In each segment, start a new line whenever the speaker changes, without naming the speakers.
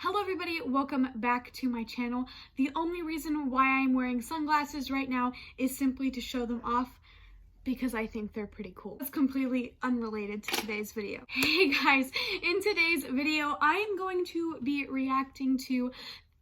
Hello everybody, welcome back to my channel. The only reason why I'm wearing sunglasses right now is simply to show them off because I think they're pretty cool. It's completely unrelated to today's video. Hey guys, in today's video, I'm going to be reacting to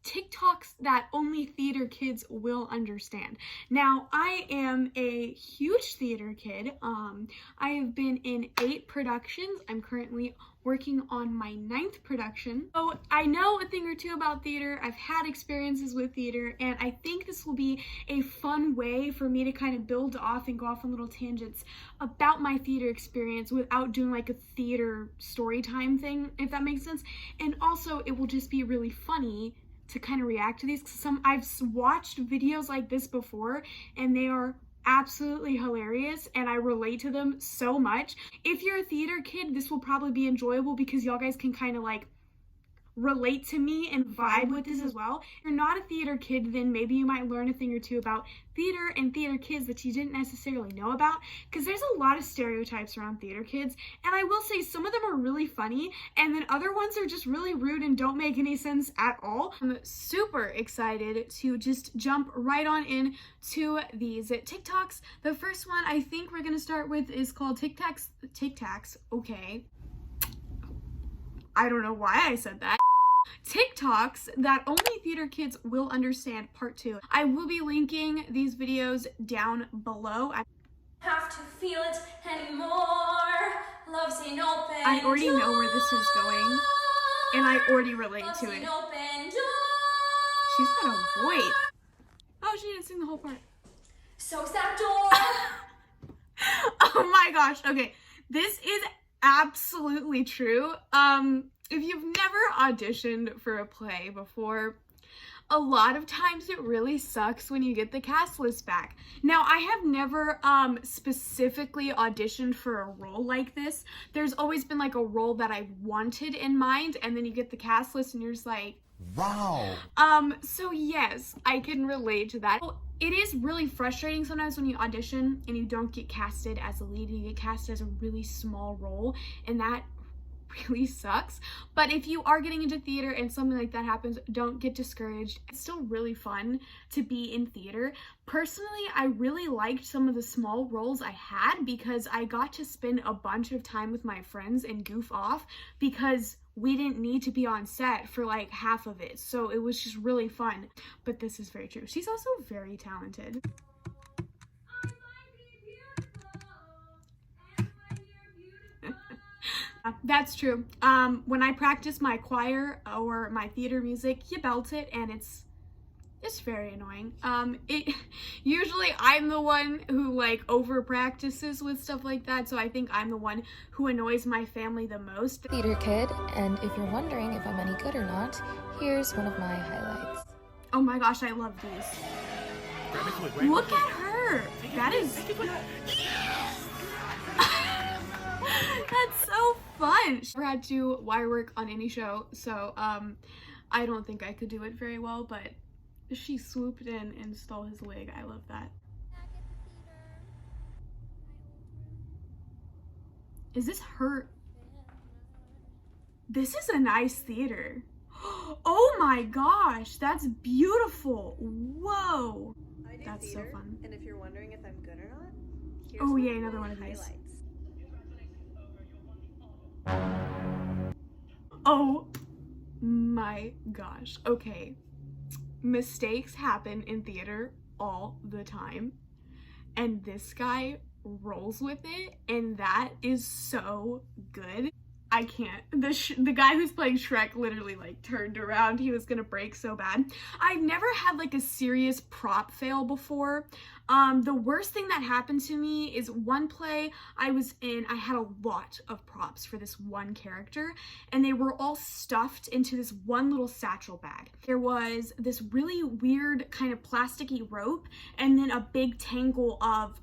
TikToks that only theater kids will understand. Now, I am a huge theater kid. I have been in 8 productions. I'm currently working on my 9th production. So I know a thing or two about theater. I've had experiences with theater, and I think this will be a fun way for me to kind of build off and go off on little tangents about my theater experience without doing like a theater story time thing, if that makes sense. And also, it will just be really funny to kind of react to these. I've watched videos like this before and they are absolutely hilarious and I relate to them so much. If you're a theater kid, this will probably be enjoyable because y'all guys can kind of like relate to me and vibe with this as well. If you're not a theater kid, then maybe you might learn a thing or two about theater and theater kids that you didn't necessarily know about, because there's a lot of stereotypes around theater kids, and I will say some of them are really funny and then other ones are just really rude and don't make any sense at all. I'm super excited to just jump right on in to these TikToks. The first one I think we're gonna start with is called Tik Toks. Okay, I don't know why I said that. TikToks that only theater kids will understand, part 2. I will be linking these videos down below.
Have to feel it anymore. Love's an open
I already
door.
know where this is going, and I already relate
Love's
to
an
it.
open door.
She's got a voice. Oh, she didn't sing the whole part.
So is that door.
Oh my gosh. Okay, this is absolutely true. If you've never auditioned for a play before, a lot of times it really sucks when you get the cast list back. Now, I have never specifically auditioned for a role like this. There's always been like a role that I wanted in mind, and then you get the cast list and you're just like,
wow.
So yes, I can relate to that. It is really frustrating sometimes when you audition and you don't get casted as a lead, and you get casted as a really small role, and that really sucks. But if you are getting into theater and something like that happens, don't get discouraged. It's still really fun to be in theater. Personally, I really liked some of the small roles I had because I got to spend a bunch of time with my friends and goof off because we didn't need to be on set for like half of it. So it was just really fun. But this is very true. She's also very talented. That's true. When I practice my choir or my theater music, you belt it and it's very annoying. Usually I'm the one who like over practices with stuff like that, so I think I'm the one who annoys my family the most.
Theater kid, and if you're wondering if I'm any good or not, here's one of my highlights.
Oh my gosh, I love these. Look at her. That is that's so fun. Never had to wire work on any show, so I don't think I could do it very well, but she swooped in and stole his wig. I love that. Is this her? This is a nice theater. Oh my gosh, that's beautiful. Whoa. That's
theater,
so fun.
And if you're wondering if I'm good or not, here's
Oh yeah, another one of these.
highlights.
Oh my gosh. Okay. Mistakes happen in theater all the time, and this guy rolls with it, and that is so good. I can't. The guy who's playing Shrek literally like turned around. He was gonna break so bad. I've never had like a serious prop fail before. The worst thing that happened to me is one play I was in, I had a lot of props for this one character, and they were all stuffed into this one little satchel bag. There was this really weird kind of plasticky rope, and then a big tangle of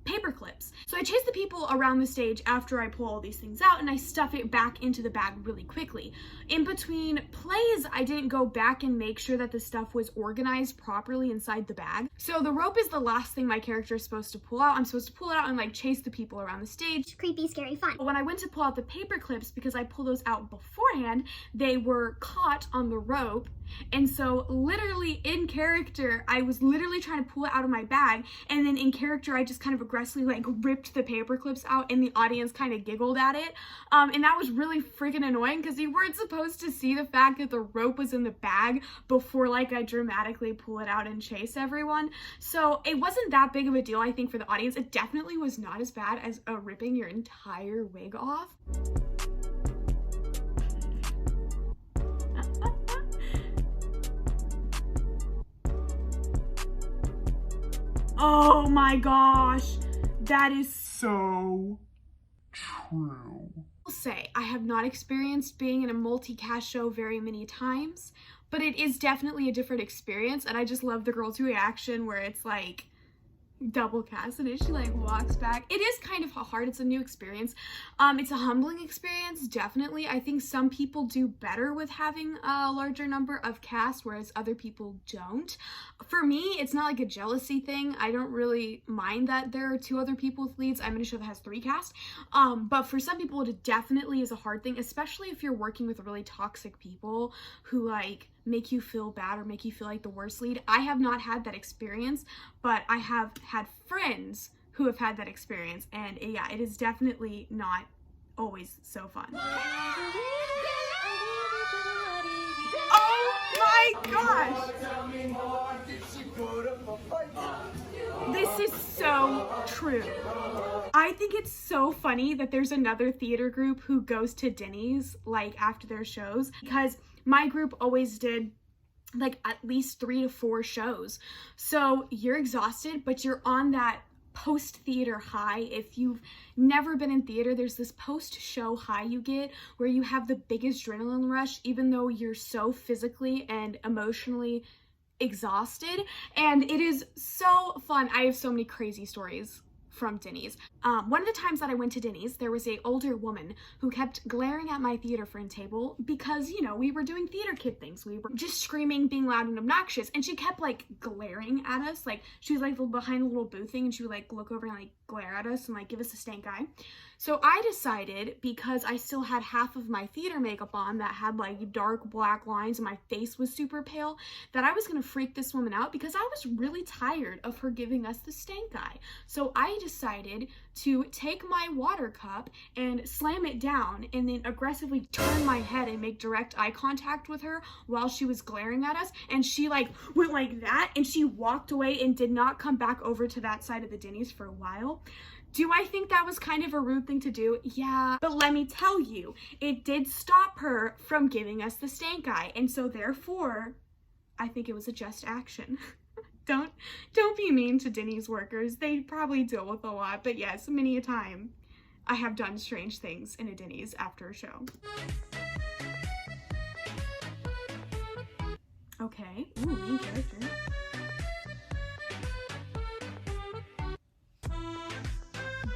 paper clips. So I chase the people around the stage after I pull all these things out, and I stuff it back into the bag really quickly. In between plays, I didn't go back and make sure that the stuff was organized properly inside the bag. So the rope is the last thing my character is supposed to pull out. I'm supposed to pull it out and like chase the people around the stage.
Creepy, scary, fun.
When I went to pull out the paper clips, because I pulled those out beforehand, they were caught on the rope. And so literally in character, I was literally trying to pull it out of my bag, and then in character I just kind of aggressively like ripped the paper clips out, and the audience kind of giggled at it. And that was really freaking annoying because you weren't supposed to see the fact that the rope was in the bag before like I dramatically pull it out and chase everyone. So it wasn't that big of a deal, I think, for the audience. It definitely was not as bad as ripping your entire wig off. Oh my gosh, that is so true. I'll say I have not experienced being in a multicast show very many times, but it is definitely a different experience, and I just love the girl's reaction where it's like double cast, and she like walks back. It is kind of hard. It's a new experience. It's a humbling experience, definitely. I think some people do better with having a larger number of cast, whereas other people don't. For me, it's not like a jealousy thing. I don't really mind that there are 2 other people with leads. I'm in a show that has 3 cast. But for some people, it definitely is a hard thing, especially if you're working with really toxic people who like make you feel bad or make you feel like the worst lead. I have not had that experience, but I have had friends who have had that experience, and yeah, it is definitely not always so fun. Oh my gosh! This is so true. I think it's so funny that there's another theater group who goes to Denny's like after their shows, because my group always did like at least 3 to 4 shows. So you're exhausted, but you're on that post-theater high. If you've never been in theater, there's this post-show high you get where you have the biggest adrenaline rush, even though you're so physically and emotionally exhausted. And it is so fun. I have so many crazy stories from Denny's. One of the times that I went to Denny's, there was a older woman who kept glaring at my theater friend table because, you know, we were doing theater kid things. We were just screaming, being loud and obnoxious, and she kept like glaring at us. Like she was like behind a little booth thing, and she would like look over and like glare at us and like give us a stank eye. So I decided, because I still had half of my theater makeup on that had like dark black lines and my face was super pale, that I was gonna freak this woman out because I was really tired of her giving us the stank eye. So I decided to take my water cup and slam it down and then aggressively turn my head and make direct eye contact with her while she was glaring at us, and she like went like that and she walked away and did not come back over to that side of the Denny's for a while. Do I think that was kind of a rude thing to do? Yeah, but let me tell you, it did stop her from giving us the stank eye, and so therefore, I think it was a just action. Don't be mean to Denny's workers. They probably deal with a lot, but yes, many a time I have done strange things in a Denny's after a show. Okay, ooh, main character.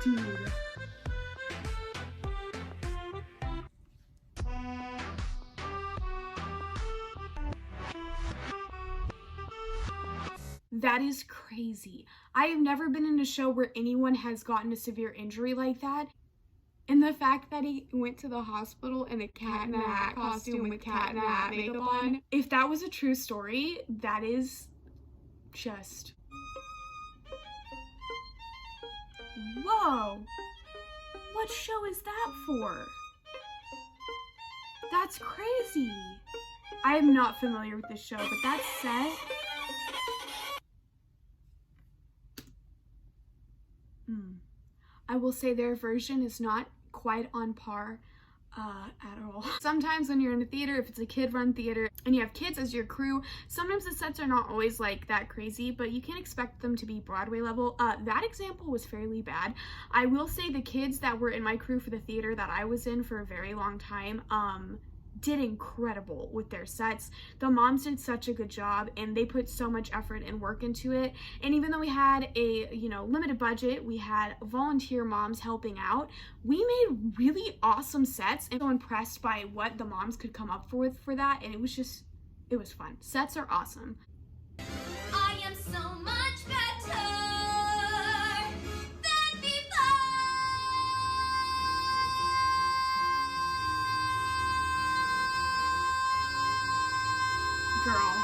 Dude. That is crazy. I have never been in a show where anyone has gotten a severe injury like that. And the fact that he went to the hospital in a cat in a hat costume with cat in a hat makeup on. If that was a true story, that is just... Whoa! What show is that for? That's crazy. I am not familiar with this show, but that set... I will say their version is not quite on par at all. Sometimes when you're in a theater, if it's a kid-run theater and you have kids as your crew, sometimes the sets are not always like that crazy, but you can't expect them to be Broadway level. That example was fairly bad. I will say the kids that were in my crew for the theater that I was in for a very long time, did incredible with their sets. The moms did such a good job, and they put so much effort and work into it. And even though we had a, limited budget, we had volunteer moms helping out. We made really awesome sets, and so impressed by what the moms could come up with for that. And it was fun. Sets are awesome.
I am so much better than before.
Girl,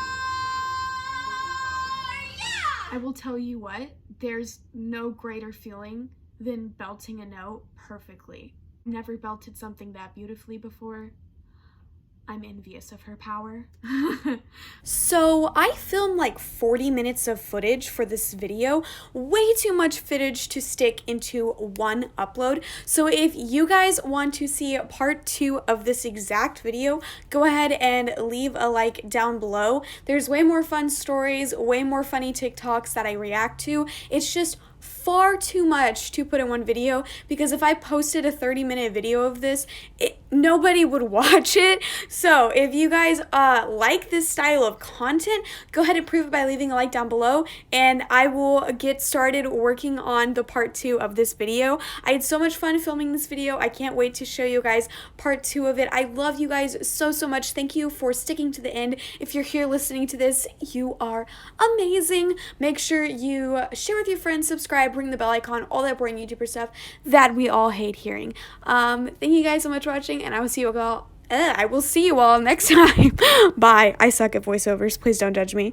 Yeah!
I will tell you what, there's no greater feeling than belting a note perfectly. Never belted something that beautifully before. I'm envious of her power. So I filmed like 40 minutes of footage for this video, way too much footage to stick into one upload. So if you guys want to see part 2 of this exact video, go ahead and leave a like down below. There's way more fun stories, way more funny TikToks that I react to. It's just far too much to put in one video, because if I posted a 30-minute video of this, nobody would watch it. So if you guys like this style of content, go ahead and prove it by leaving a like down below, and I will get started working on the part 2 of this video. I had so much fun filming this video. I can't wait to show you guys part 2 of it. I love you guys so much. Thank you for sticking to the end. If you're here listening to this, you are amazing. Make sure you share with your friends, subscribe, ring the bell icon, all that boring YouTuber stuff that we all hate hearing. Thank you guys so much for watching, and I will see you all next time. Bye. I suck at voiceovers. Please don't judge me.